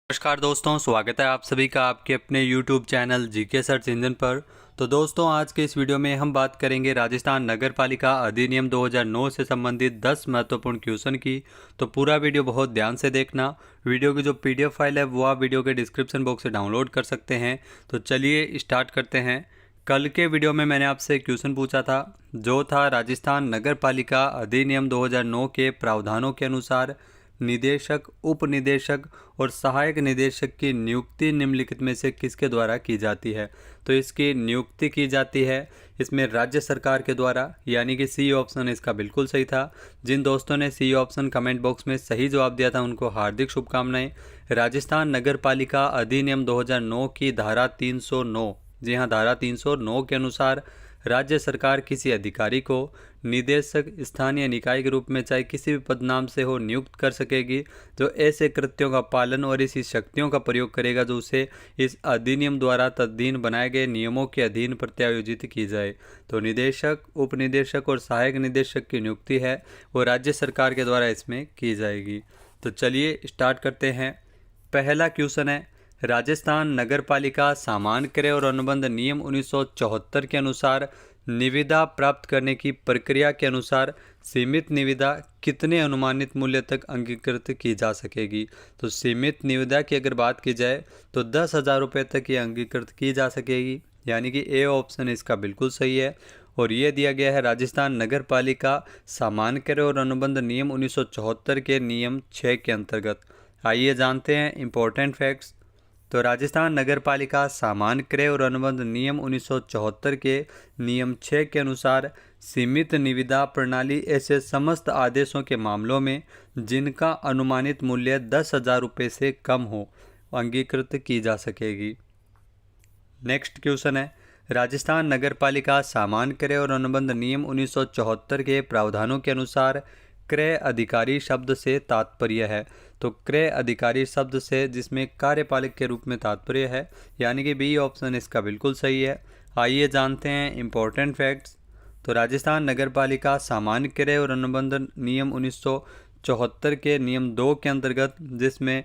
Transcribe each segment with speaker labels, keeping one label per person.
Speaker 1: नमस्कार दोस्तों, स्वागत है आप सभी का आपके अपने YouTube channel GK search engine पर। तो दोस्तों, आज के इस वीडियो में हम बात करेंगे राजस्थान नगर पालिका अधिनियम 2009 से संबंधित 10 महत्वपूर्ण क्वेश्चन की। तो पूरा वीडियो बहुत ध्यान से देखना। वीडियो की जो PDF फाइल है वो आप वीडियो के डिस्क्रिप्शन बॉक्स से डाउनलोड कर सकते हैं। तो चलिए स्टार्ट करते हैं। कल के वीडियो में मैंने आपसे क्वेश्चन पूछा था, जो था राजस्थान नगर पालिका अधिनियम 2009 के प्रावधानों के अनुसार निदेशक, उप निदेशक और सहायक निदेशक की नियुक्ति निम्नलिखित में से किसके द्वारा की जाती है। तो इसकी नियुक्ति की जाती है इसमें राज्य सरकार के द्वारा, यानी कि सी ऑप्शन इसका बिल्कुल सही था। जिन दोस्तों ने सी ऑप्शन कमेंट बॉक्स में सही जवाब दिया था उनको हार्दिक शुभकामनाएं। राजस्थान नगर पालिका अधिनियम 2009 की धारा 309, जी हाँ, धारा 309 के अनुसार राज्य सरकार किसी अधिकारी को निदेशक स्थानीय निकाय के रूप में चाहे किसी भी पदनाम से हो नियुक्त कर सकेगी, जो ऐसे कृत्यों का पालन और इसी शक्तियों का प्रयोग करेगा जो उसे इस अधिनियम द्वारा तदधीन बनाए गए नियमों के अधीन प्रत्यायोजित की जाए। तो निदेशक, उप निदेशक और सहायक निदेशक की नियुक्ति है वो राज्य सरकार के द्वारा इसमें की जाएगी। तो चलिए स्टार्ट करते हैं। पहला क्वेश्चन है, राजस्थान नगर पालिका सामान्य क्रय और अनुबंध नियम 1974 के अनुसार निविदा प्राप्त करने की प्रक्रिया के अनुसार सीमित निविदा कितने अनुमानित मूल्य तक अंगीकृत की जा सकेगी। तो सीमित निविदा की अगर बात की जाए तो 10,000 रुपये तक ये अंगीकृत की जा सकेगी, यानी कि ए ऑप्शन इसका बिल्कुल सही है। और ये दिया गया है राजस्थान नगर पालिका सामान्य क्रय और अनुबंध नियम 1974 के नियम 6 के अंतर्गत। आइए जानते हैं इंपॉर्टेंट फैक्ट्स। तो राजस्थान नगर पालिका सामान्य क्रय और अनुबंध नियम 1974 के नियम 6 के अनुसार सीमित निविदा प्रणाली ऐसे समस्त आदेशों के मामलों में जिनका अनुमानित मूल्य 10,000 रुपये से कम हो अंगीकृत की जा सकेगी। नेक्स्ट क्वेश्चन है, राजस्थान नगर पालिका सामान्य क्रय और अनुबंध नियम 1974 के प्रावधानों के अनुसार क्रय अधिकारी शब्द से तात्पर्य है। तो क्रय अधिकारी शब्द से जिसमें कार्यपालक के रूप में तात्पर्य है, यानी कि बी ऑप्शन इसका बिल्कुल सही है। आइए जानते हैं इंपॉर्टेंट फैक्ट्स। तो राजस्थान नगर पालिका सामान्य क्रय और अनुबंध नियम 1974 के नियम 2 के अंतर्गत जिसमें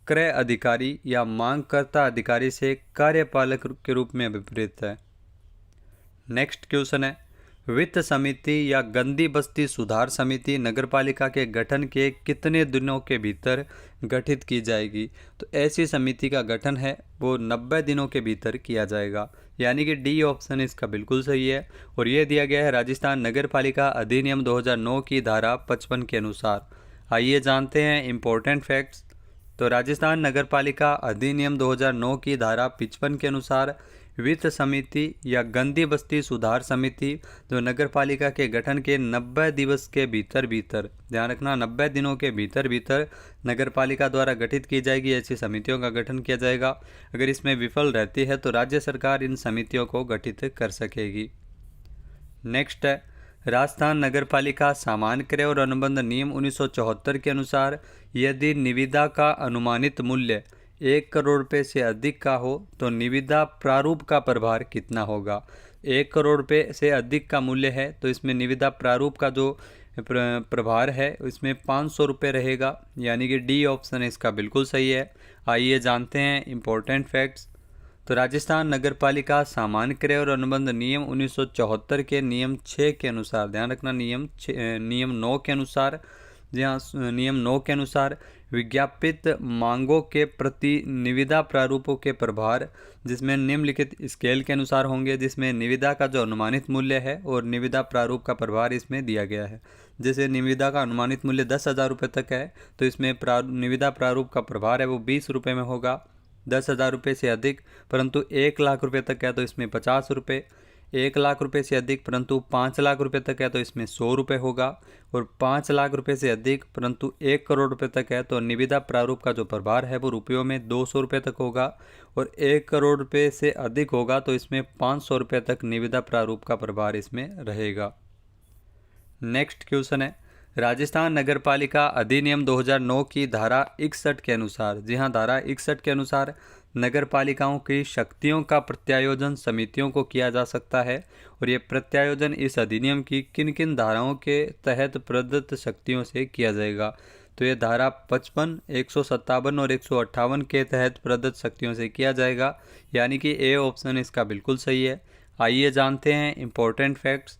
Speaker 1: क्रय अधिकारी या मांगकर्ता अधिकारी से कार्यपालक के रूप में अभिप्रेत है। नेक्स्ट क्वेश्चन है, वित्त समिति या गंदी बस्ती सुधार समिति नगरपालिका के गठन के कितने दिनों के भीतर गठित की जाएगी। तो ऐसी समिति का गठन है वो 90 दिनों के भीतर किया जाएगा, यानी कि डी ऑप्शन इसका बिल्कुल सही है। और ये दिया गया है राजस्थान नगरपालिका अधिनियम 2009 की धारा 55 के अनुसार। आइए जानते हैं इंपॉर्टेंट फैक्ट्स। तो राजस्थान नगरपालिका अधिनियम 2009 की धारा 55 के अनुसार वित्त समिति या गंदी बस्ती सुधार समिति जो नगरपालिका के गठन के 90 दिवस के भीतर, ध्यान रखना 90 दिनों के भीतर नगरपालिका द्वारा गठित की जाएगी, ऐसी समितियों का गठन किया जाएगा। अगर इसमें विफल रहती है तो राज्य सरकार इन समितियों को गठित कर सकेगी। नेक्स्ट है, राजस्थान नगरपालिका सामान्य क्रय और अनुबंध नियम 1974 के अनुसार यदि निविदा का अनुमानित मूल्य 1 करोड़ रुपये से अधिक का हो तो निविदा प्रारूप का प्रभार कितना होगा। 1 करोड़ रुपये से अधिक का मूल्य है तो इसमें निविदा प्रारूप का जो प्रभार है इसमें 500 रुपये रहेगा, यानी कि डी ऑप्शन इसका बिल्कुल सही है। आइए जानते हैं इंपॉर्टेंट फैक्ट्स। तो राजस्थान नगरपालिका सामान्य क्रय और अनुबंध नियम 1974 के नियम 6 के अनुसार, ध्यान रखना नियम 9 के अनुसार, जी हाँ, नियम 9 के अनुसार विज्ञापित मांगों के प्रति निविदा प्रारूपों के प्रभार जिसमें निम्नलिखित स्केल के अनुसार होंगे, जिसमें निविदा का जो अनुमानित मूल्य है और निविदा प्रारूप का प्रभार इसमें दिया गया है। जैसे निविदा का अनुमानित मूल्य 10,000 रुपये तक है तो इसमें निविदा प्रारूप का प्रभार है वो 20 रुपये में होगा। 10,000 रुपये से अधिक परंतु 1 लाख रुपये तक है तो इसमें 50 रुपये। 1 लाख रुपये से अधिक परंतु 5 लाख रुपये तक है तो इसमें 100 रुपये होगा। और 5 लाख रुपये से अधिक परंतु 1 करोड़ रुपये तक है तो निविदा प्रारूप का जो प्रभार है वो रुपयों में 200 रुपये तक होगा। और 1 करोड़ रुपये से अधिक होगा तो इसमें 500 रुपये तक निविदा प्रारूप का प्रभार इसमें रहेगा। नेक्स्ट क्वेश्चन है, राजस्थान नगरपालिका अधिनियम 2009 की धारा 61 के अनुसार, जी हाँ, धारा 61 के अनुसार नगरपालिकाओं की शक्तियों का प्रत्यायोजन समितियों को किया जा सकता है। और ये प्रत्यायोजन इस अधिनियम की किन किन धाराओं के तहत प्रदत्त शक्तियों से किया जाएगा। तो ये धारा 55, 157 और 158 के तहत प्रदत्त शक्तियों से किया जाएगा, यानी कि ए ऑप्शन इसका बिल्कुल सही है। आइए जानते हैं इम्पोर्टेंट फैक्ट्स।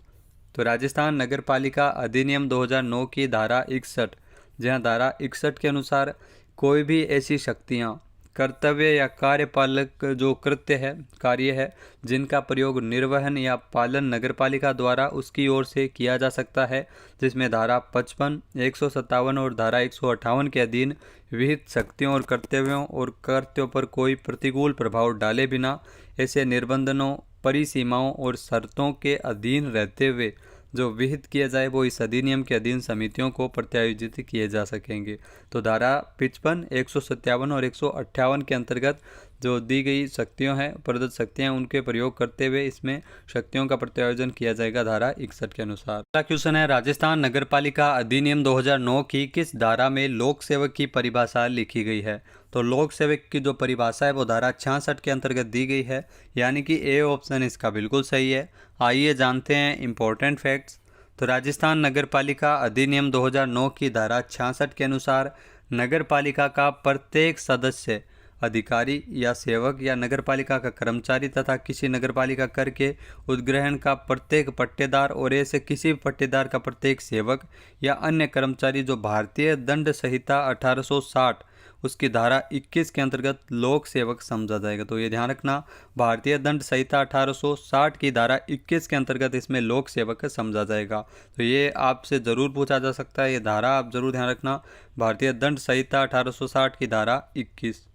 Speaker 1: तो राजस्थान नगर पालिका अधिनियम 2009 की धारा 61, जहाँ धारा 61 के अनुसार कोई भी ऐसी शक्तियाँ, कर्तव्य या कार्यपालक जो कार्य है जिनका प्रयोग निर्वहन या पालन नगरपालिका द्वारा उसकी ओर से किया जा सकता है, जिसमें धारा 55, 157 और धारा 158 के अधीन विहित शक्तियों और कर्तव्यों और कर्तव्यों पर कोई प्रतिकूल प्रभाव डाले बिना ऐसे निर्बंधनों, परिसीमाओं और शर्तों के अधीन रहते हुए जो विहित किया जाए वो इस अधिनियम के अधीन समितियों को प्रत्यायोजित किए जा सकेंगे। तो धारा 55, 157 और 158 के अंतर्गत जो दी गई शक्तियों हैं, प्रदत्त शक्तियां, उनके प्रयोग करते हुए इसमें शक्तियों का प्रत्यायोजन किया जाएगा धारा 61 के अनुसार। अगला क्वेश्चन है, राजस्थान नगरपालिका अधिनियम 2009 की किस धारा में लोक सेवक की परिभाषा लिखी गई है? तो लोक सेवक की जो परिभाषा है वो धारा 66 के अंतर्गत दी गई है, यानी कि ए ऑप्शन इसका बिल्कुल सही है। आइए जानते हैं इम्पोर्टेंट फैक्ट्स। तो राजस्थान नगरपालिका अधिनियम 2009 की धारा 66 के अनुसार नगरपालिका का प्रत्येक सदस्य, अधिकारी या सेवक या नगरपालिका का कर्मचारी तथा किसी नगरपालिका कर के उद्ग्रहण का प्रत्येक पट्टेदार और ऐसे किसी भी पट्टेदार का प्रत्येक सेवक या अन्य कर्मचारी जो भारतीय दंड संहिता 1860 उसकी धारा 21 के अंतर्गत लोक सेवक समझा जाएगा। तो ये ध्यान रखना, भारतीय दंड संहिता 1860 की धारा 21 के अंतर्गत इसमें लोक सेवक समझा जाएगा। तो ये आपसे ज़रूर पूछा जा सकता है, ये धारा आप ज़रूर ध्यान रखना, भारतीय दंड संहिता 1860 की धारा 21।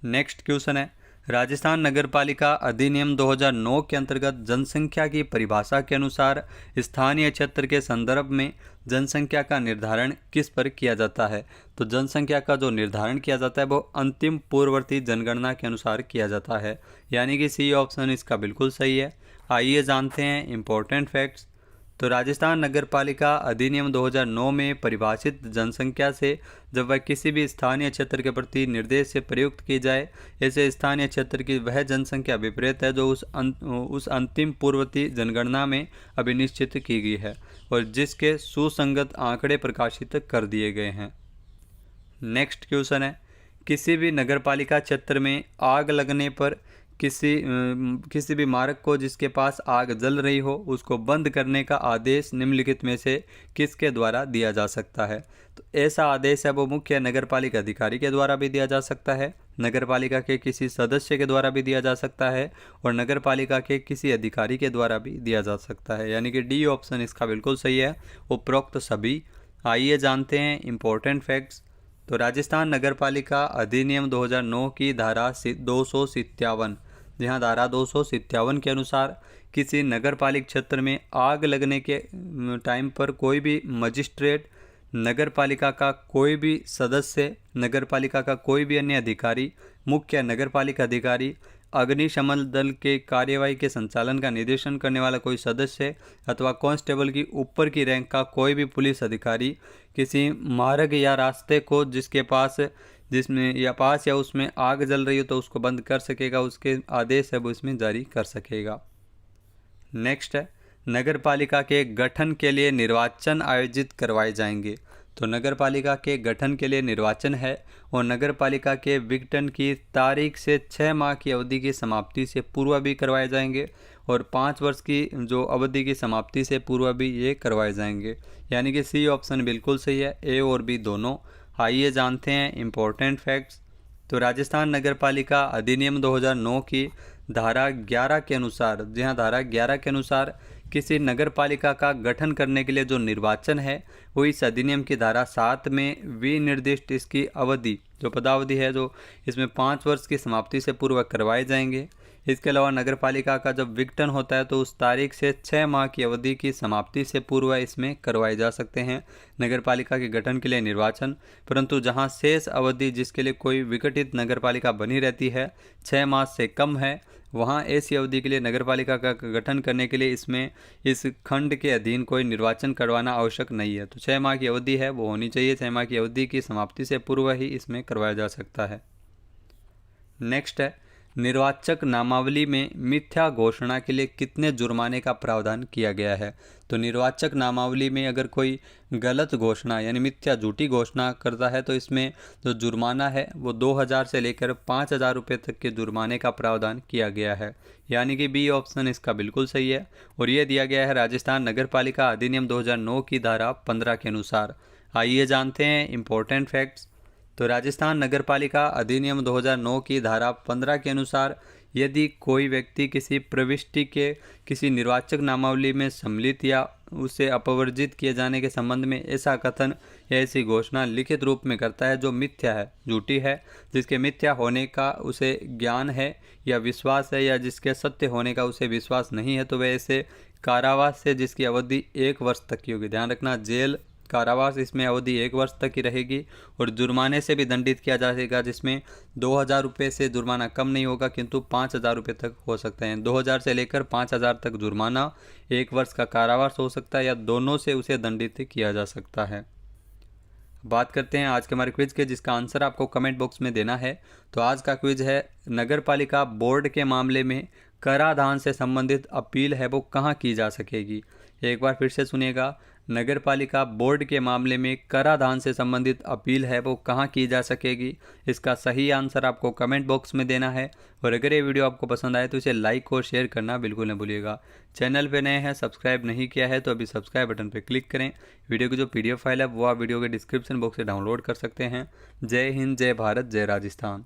Speaker 1: नेक्स्ट क्वेश्चन है, राजस्थान नगरपालिका अधिनियम 2009 के अंतर्गत जनसंख्या की परिभाषा के अनुसार स्थानीय क्षेत्र के संदर्भ में जनसंख्या का निर्धारण किस पर किया जाता है? तो जनसंख्या का जो निर्धारण किया जाता है वो अंतिम पूर्ववर्ती जनगणना के अनुसार किया जाता है, यानी कि सी ऑप्शन इसका बिल्कुल सही है। आइए जानते हैं इम्पोर्टेंट फैक्ट्स। तो राजस्थान नगरपालिका अधिनियम 2009 में परिभाषित जनसंख्या से जब वह किसी भी स्थानीय क्षेत्र के प्रति निर्देश से प्रयुक्त की जाए, ऐसे स्थानीय क्षेत्र की वह जनसंख्या विपरीत है जो उस अंतिम पूर्ववर्ती जनगणना में अभी निश्चित की गई है और जिसके सुसंगत आंकड़े प्रकाशित कर दिए गए हैं। नेक्स्ट क्वेश्चन है, किसी भी नगरपालिका क्षेत्र में आग लगने पर किसी भी मार्ग को जिसके पास आग जल रही हो उसको बंद करने का आदेश निम्नलिखित में से किसके द्वारा दिया जा सकता है? तो ऐसा आदेश है वो मुख्य नगरपालिका अधिकारी के द्वारा भी दिया जा सकता है, नगरपालिका के किसी सदस्य के द्वारा भी दिया जा सकता है और नगरपालिका के किसी अधिकारी के द्वारा भी दिया जा सकता है, यानी कि डी ऑप्शन इसका बिल्कुल सही है, उपरोक्त सभी। आइए जानते हैं इम्पोर्टेंट फैक्ट्स। तो राजस्थान नगरपालिका अधिनियम 2009 की धारा 257, जहाँ धारा 257 के अनुसार किसी नगरपालिक क्षेत्र में आग लगने के टाइम पर कोई भी मजिस्ट्रेट, नगरपालिका का कोई भी सदस्य, नगरपालिका का कोई भी अन्य अधिकारी, मुख्य नगरपालिका अधिकारी, अग्निशमन दल के कार्यवाही के संचालन का निर्देशन करने वाला कोई सदस्य अथवा कांस्टेबल की ऊपर की रैंक का कोई भी पुलिस अधिकारी किसी मार्ग या रास्ते को जिसके पास या उसमें आग जल रही हो तो उसको बंद कर सकेगा, उसके आदेश है वो इसमें जारी कर सकेगा। नेक्स्ट है, नगरपालिका के गठन के लिए निर्वाचन आयोजित करवाए जाएंगे। तो नगरपालिका के गठन के लिए निर्वाचन है और नगरपालिका के विघटन की तारीख से 6 माह की अवधि की समाप्ति से पूर्व भी करवाए जाएंगे और 5 वर्ष की जो अवधि की समाप्ति से पूर्व भी ये करवाए जाएंगे, यानी कि सी ऑप्शन बिल्कुल सही है, ए और बी दोनों। आइए जानते हैं इम्पोर्टेंट फैक्ट्स। तो राजस्थान नगरपालिका अधिनियम 2009 की धारा 11 के अनुसार, जहाँ धारा 11 के अनुसार किसी नगरपालिका का गठन करने के लिए जो निर्वाचन है वो इस अधिनियम की धारा 7 में विनिर्दिष्ट इसकी अवधि, जो पदावधि है, जो इसमें 5 वर्ष की समाप्ति से पूर्व करवाए जाएंगे। इसके अलावा नगरपालिका का जब विघटन होता है तो उस तारीख से 6 माह की अवधि की समाप्ति से पूर्व इसमें करवाए जा सकते हैं नगरपालिका के गठन के लिए निर्वाचन, परंतु जहां शेष अवधि जिसके लिए कोई विघटित नगरपालिका बनी रहती है 6 माह से कम है, वहां ऐसी अवधि के लिए नगरपालिका का गठन करने के लिए इसमें इस खंड के अधीन कोई निर्वाचन करवाना आवश्यक नहीं है। तो 6 माह की अवधि है वो होनी चाहिए, 6 माह की अवधि की समाप्ति से पूर्व ही इसमें करवाया जा सकता है। नेक्स्ट है, निर्वाचक नामावली में मिथ्या घोषणा के लिए कितने जुर्माने का प्रावधान किया गया है। तो निर्वाचक नामावली में अगर कोई गलत घोषणा यानी मिथ्या झूठी घोषणा करता है तो इसमें जो जुर्माना है वो 2000 से लेकर 5000 रुपये तक के जुर्माने का प्रावधान किया गया है। यानी कि बी ऑप्शन इसका बिल्कुल सही है। और ये दिया गया है राजस्थान नगरपालिका अधिनियम 2009 की धारा 15 के अनुसार। आइए जानते हैं इम्पोर्टेंट फैक्ट्स। तो राजस्थान नगरपालिका अधिनियम 2009 की धारा 15 के अनुसार यदि कोई व्यक्ति किसी प्रविष्टि के किसी निर्वाचक नामावली में सम्मिलित या उसे अपवर्जित किए जाने के संबंध में ऐसा कथन या ऐसी घोषणा लिखित रूप में करता है जो मिथ्या है, झूठी है, जिसके मिथ्या होने का उसे ज्ञान है या विश्वास है, या जिसके सत्य होने का उसे विश्वास नहीं है, तो वह ऐसे कारावास से जिसकी अवधि 1 वर्ष तक की होगी। ध्यान रखना, जेल कारावास इसमें अवधि 1 वर्ष तक की रहेगी। और जुर्माने से भी दंडित किया जाएगा, जिसमें 2000 रुपये से जुर्माना कम नहीं होगा किंतु 5000 रुपये तक हो सकते हैं। 2000 से लेकर 5000 तक जुर्माना, 1 वर्ष का कारावास हो सकता है या दोनों से उसे दंडित किया जा सकता है। बात करते हैं आज के हमारे क्विज के, जिसका आंसर आपको कमेंट बॉक्स में देना है। तो आज का क्विज है, नगरपालिका बोर्ड के मामले में कराधान से संबंधित अपील है वो कहाँ की जा सकेगी। एक बार फिर से सुनिएगा, नगरपालिका बोर्ड के मामले में कराधान से संबंधित अपील है वो कहाँ की जा सकेगी। इसका सही आंसर आपको कमेंट बॉक्स में देना है। और अगर ये वीडियो आपको पसंद आए तो इसे लाइक और शेयर करना बिल्कुल न भूलिएगा। चैनल पे नए हैं, सब्सक्राइब नहीं किया है तो अभी सब्सक्राइब बटन पर क्लिक करें। वीडियो की जो PDF फाइल है वो आप वीडियो के डिस्क्रिप्शन बॉक्स से डाउनलोड कर सकते हैं। जय हिंद, जय भारत, जय राजस्थान।